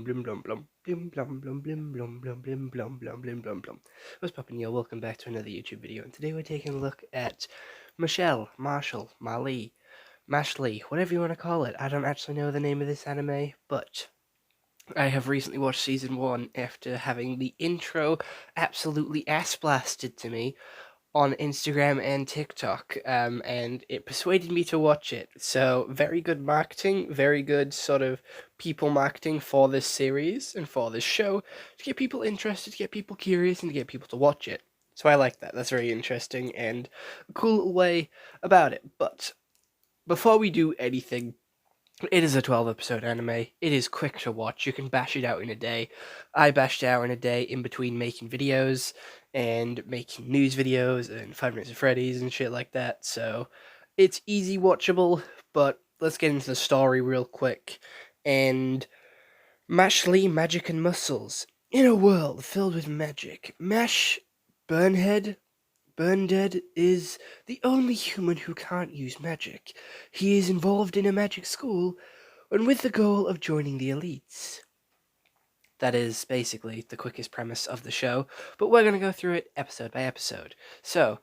blum blum blum blum blim blum blum blim blum blum blim blum blum blim blum blum. What's poppin', yo? Welcome back to another YouTube video, and today we're taking a look at Marshall, Mashle, whatever you want to call it. I don't actually know the name of this anime, but I have recently watched season 1 after having the intro absolutely ass blasted to me on Instagram and TikTok, and it persuaded me to watch it. So, very good marketing, very good sort of people marketing for this series and for this show to get people interested, to get people curious, and to get people to watch it. So, I like that. That's very interesting and a cool little way about it. But before we do anything, it is a 12 episode anime. It is quick to watch. You can bash it out in a day. I bashed it out in a day in between making videos and making news videos and 5 Nights at Freddy's and shit like that. So it's easy watchable, but let's get into the story real quick. And Mashle, Magic and Muscles. In a world filled with magic, Burnhead, Burndead is the only human who can't use magic. He is involved in a magic school and with the goal of joining the elites. That is basically the quickest premise of the show, but we're going to go through it episode by episode. So,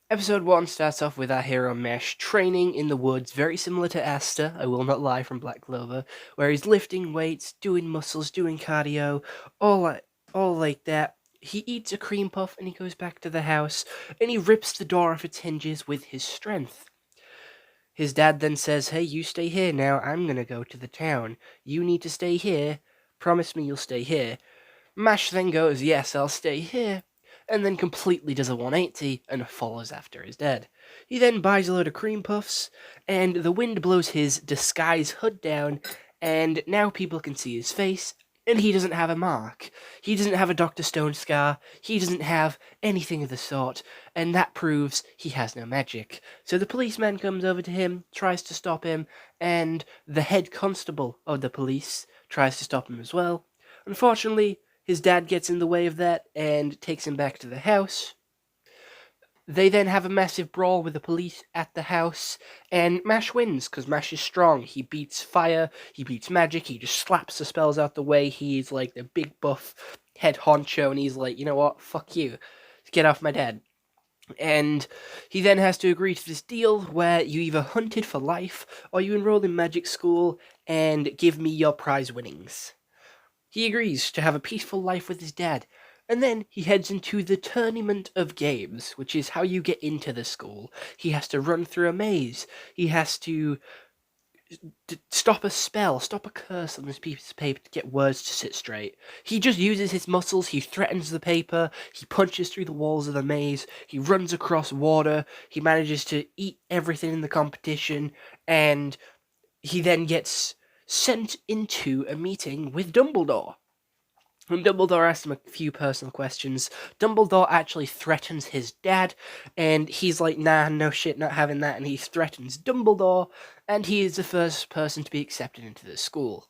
episode 1 starts off with our hero Mesh training in the woods, very similar to Asta, I will not lie, from Black Clover, where he's lifting weights, doing muscles, doing cardio, all like that. He eats a cream puff and he goes back to the house and he rips the door off its hinges with his strength. His dad then says, "Hey, you stay here now. I'm gonna go to the town. You need to stay here. Promise me you'll stay here." Mash then goes, "Yes, I'll stay here," and then completely does a 180 and follows after his dad. He then buys a load of cream puffs, and the wind blows his disguise hood down, and now people can see his face, and he doesn't have a mark. He doesn't have a Dr. Stone scar. He doesn't have anything of the sort, and that proves he has no magic. So the policeman comes over to him, tries to stop him, and the head constable of the police tries to stop him as well. Unfortunately, his dad gets in the way of that and takes him back to the house. They then have a massive brawl with the police at the house, and Mash wins, because Mash is strong. He beats fire, he beats magic, he just slaps the spells out the way. He's like the big buff head honcho, and he's like, you know what, fuck you, get off my dad. And he then has to agree to this deal where you either hunted for life, or you enroll in magic school and give me your prize winnings. He agrees to have a peaceful life with his dad, and then he heads into the Tournament of Games, which is how you get into the school. He has to run through a maze. He has to stop a spell, stop a curse on this piece of paper to get words to sit straight. He just uses his muscles, he threatens the paper, he punches through the walls of the maze, he runs across water, he manages to eat everything in the competition, and he then gets sent into a meeting with Dumbledore. When Dumbledore asks him a few personal questions, Dumbledore actually threatens his dad, and he's like, nah, no shit, not having that, and he threatens Dumbledore, and he is the first person to be accepted into the school.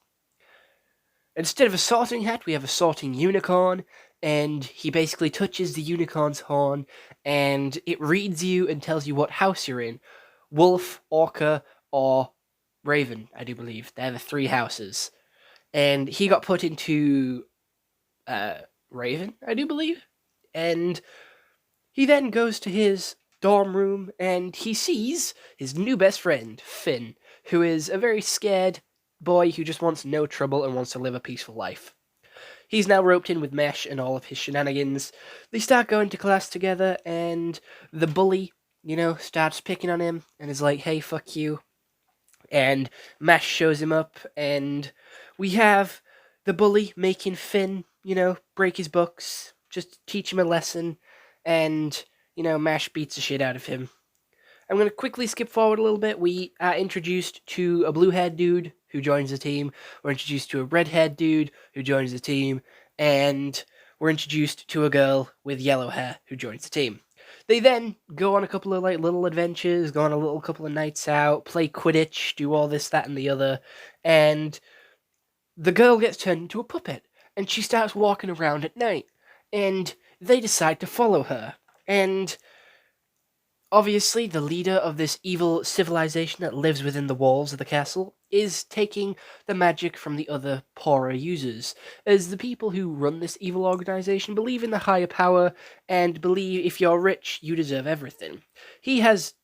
Instead of a sorting hat, we have a sorting unicorn, and he basically touches the unicorn's horn, and it reads you and tells you what house you're in. Wolf, Orca, or Raven, I do believe. They're the 3 houses. And he got put into Raven, I do believe. And he then goes to his dorm room and he sees his new best friend, Finn, who is a very scared boy who just wants no trouble and wants to live a peaceful life. He's now roped in with Mesh and all of his shenanigans. They start going to class together, and the bully, starts picking on him and is like, hey, fuck you. And Mesh shows him up, and we have the bully making Finn, break his books, just teach him a lesson, and, Mash beats the shit out of him. I'm going to quickly skip forward a little bit. We are introduced to a blue-haired dude who joins the team. We're introduced to a red-haired dude who joins the team. And we're introduced to a girl with yellow hair who joins the team. They then go on a couple of little adventures, go on a couple of nights out, play Quidditch, do all this, that, and the other. And the girl gets turned into a puppet, and she starts walking around at night. And they decide to follow her. And Obviously, the leader of this evil civilization that lives within the walls of the castle is taking the magic from the other poorer users, as the people who run this evil organization believe in the higher power and believe if you're rich, you deserve everything. He has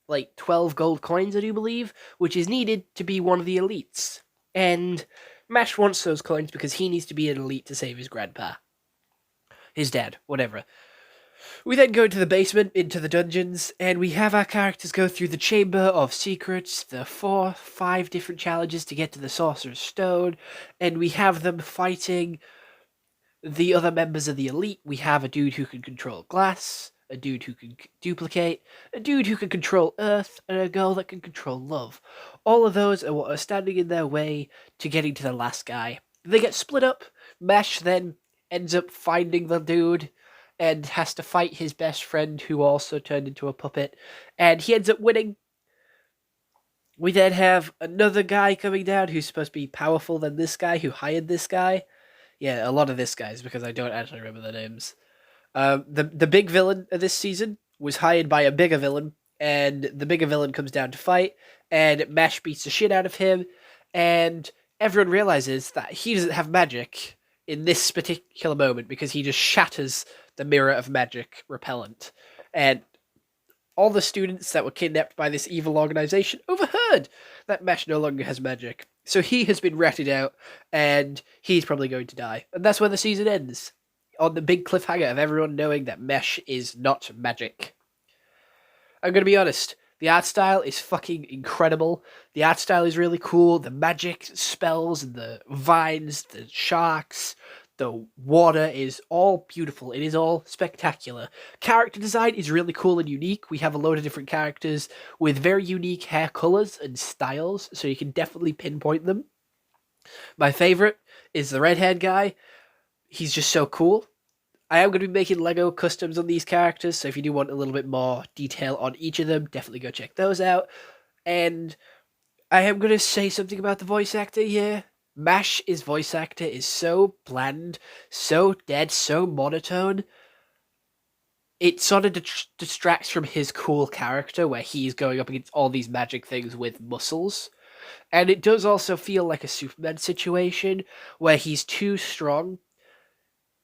like 12 gold coins, I do believe, which is needed to be one of the elites. And Mash wants those coins because he needs to be an elite to save his grandpa, his dad, whatever. We then go into the basement, into the dungeons, and we have our characters go through the Chamber of Secrets, the 5 different challenges to get to the Sorcerer's Stone, and we have them fighting the other members of the elite. We have a dude who can control glass, a dude who can duplicate, a dude who can control earth, and a girl that can control love. All of those are what are standing in their way to getting to the last guy. They get split up. Mesh then ends up finding the dude and has to fight his best friend who also turned into a puppet, and he ends up winning. We then have another guy coming down who's supposed to be powerful than this guy who hired this guy. Yeah, a lot of this guys because I don't actually remember their names. The big villain of this season was hired by a bigger villain, and the bigger villain comes down to fight, and Mesh beats the shit out of him, and everyone realizes that he doesn't have magic in this particular moment because he just shatters the mirror of magic repellent, and all the students that were kidnapped by this evil organization overheard that Mesh no longer has magic. So he has been ratted out, and he's probably going to die. And that's where the season ends. On the big cliffhanger of everyone knowing that Mesh is not magic. I'm going to be honest, the art style is fucking incredible. The art style is really cool. The magic spells and the vines, the sharks, the water is all beautiful. It is all spectacular. Character design is really cool and unique. We have a load of different characters with very unique hair colors and styles, so you can definitely pinpoint them. My favorite is the red-haired guy. He's just so cool. I am going to be making Lego customs on these characters, so if you do want a little bit more detail on each of them, definitely go check those out. And I am going to say something about the voice actor here. Mash's voice actor is so bland, so dead, so monotone. It sort of distracts from his cool character where he's going up against all these magic things with muscles. And it does also feel like a Superman situation where he's too strong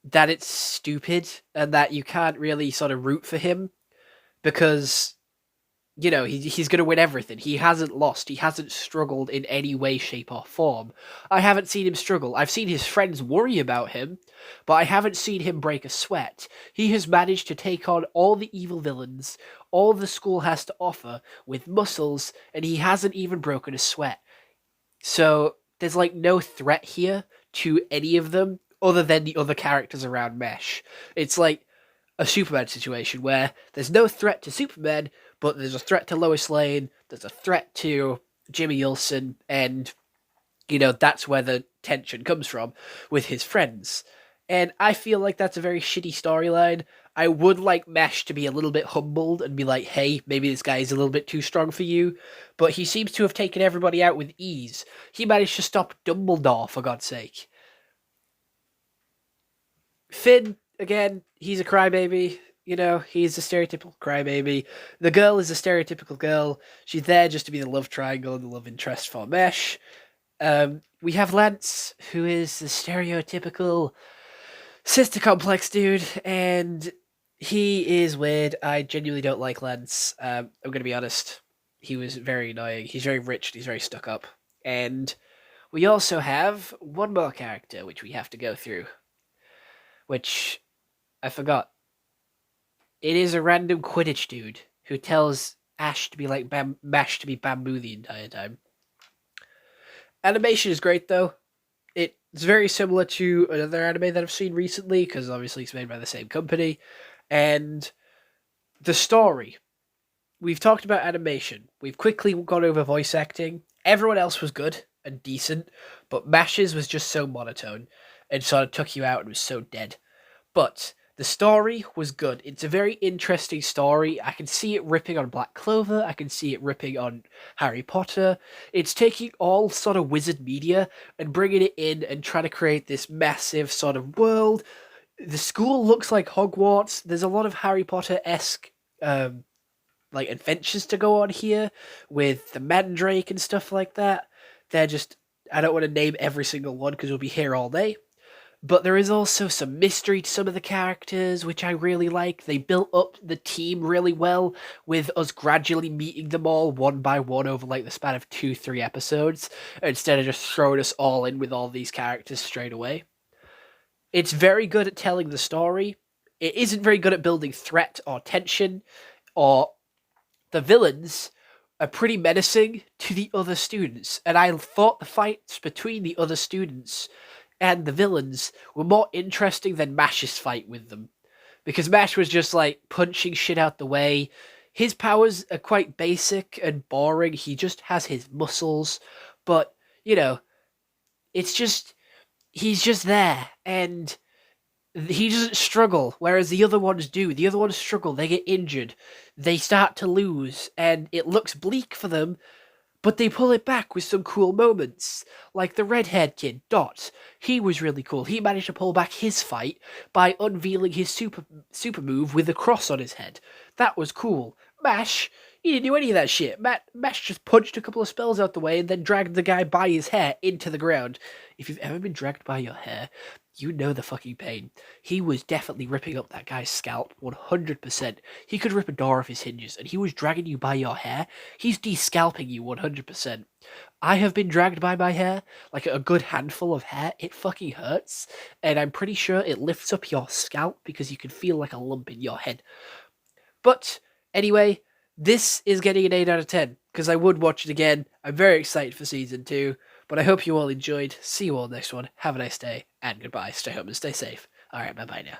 that it's stupid and that you can't really sort of root for him because, you know, he's going to win everything. He hasn't lost. He hasn't struggled in any way, shape, or form. I haven't seen him struggle. I've seen his friends worry about him, but I haven't seen him break a sweat. He has managed to take on all the evil villains, all the school has to offer, with muscles, and he hasn't even broken a sweat. So there's like no threat here to any of them other than the other characters around Mesh. It's like a Superman situation where there's no threat to Superman, but there's a threat to Lois Lane, there's a threat to Jimmy Olsen, and, you know, that's where the tension comes from with his friends. And I feel like that's a very shitty storyline. I would like Mesh to be a little bit humbled and be like, hey, maybe this guy is a little bit too strong for you. But he seems to have taken everybody out with ease. He managed to stop Dumbledore, for God's sake. Finn, again, he's a crybaby. You know, he's a stereotypical crybaby. The girl is a stereotypical girl. She's there just to be the love triangle and the love interest for Mesh. We have Lance, who is the stereotypical sister complex dude, and he is weird. I genuinely don't like Lance. I'm going to be honest. He was very annoying. He's very rich and he's very stuck up. And we also have one more character, which we have to go through, which I forgot. It is a random Quidditch dude who tells Ash to be like Mash to be bamboo the entire time. Animation is great though. It's very similar to another anime that I've seen recently because obviously it's made by the same company. And the story. We've talked about animation. We've quickly gone over voice acting. Everyone else was good and decent, but Mash's was just so monotone and sort of took you out and was so dead. But the story was good. It's a very interesting story. I can see it ripping on Black Clover. I can see it ripping on Harry Potter. It's taking all sort of wizard media and bringing it in and trying to create this massive sort of world. The school looks like Hogwarts. There's a lot of Harry Potter-esque like adventures to go on here with the Mandrake and stuff like that. They're just, I don't want to name every single one because we'll be here all day. But there is also some mystery to some of the characters, which I really like. They built up the team really well, with us gradually meeting them all one by one over like the span of 2-3 episodes, instead of just throwing us all in with all these characters straight away. It's very good at telling the story. It isn't very good at building threat or tension, or the villains are pretty menacing to the other students, and I thought the fights between the other students and the villains were more interesting than Mash's fight with them. Because Mash was just like punching shit out the way. His powers are quite basic and boring. He just has his muscles. But, you know, it's just, he's just there. And he doesn't struggle, whereas the other ones do. The other ones struggle, they get injured, they start to lose, and it looks bleak for them, but they pull it back with some cool moments. Like the red-haired kid, Dot. He was really cool. He managed to pull back his fight by unveiling his super move with a cross on his head. That was cool. Mash, he didn't do any of that shit. Mash just punched a couple of spells out the way and then dragged the guy by his hair into the ground. If you've ever been dragged by your hair, you know the fucking pain. He was definitely ripping up that guy's scalp, 100%. He could rip a door off his hinges, and he was dragging you by your hair. He's de-scalping you 100%. I have been dragged by my hair, like a good handful of hair. It fucking hurts, and I'm pretty sure it lifts up your scalp because you can feel like a lump in your head. But anyway, this is getting an 8 out of 10, because I would watch it again. I'm very excited for Season 2. But I hope you all enjoyed. See you all next one. Have a nice day, and goodbye. Stay home and stay safe. Alright, bye-bye now.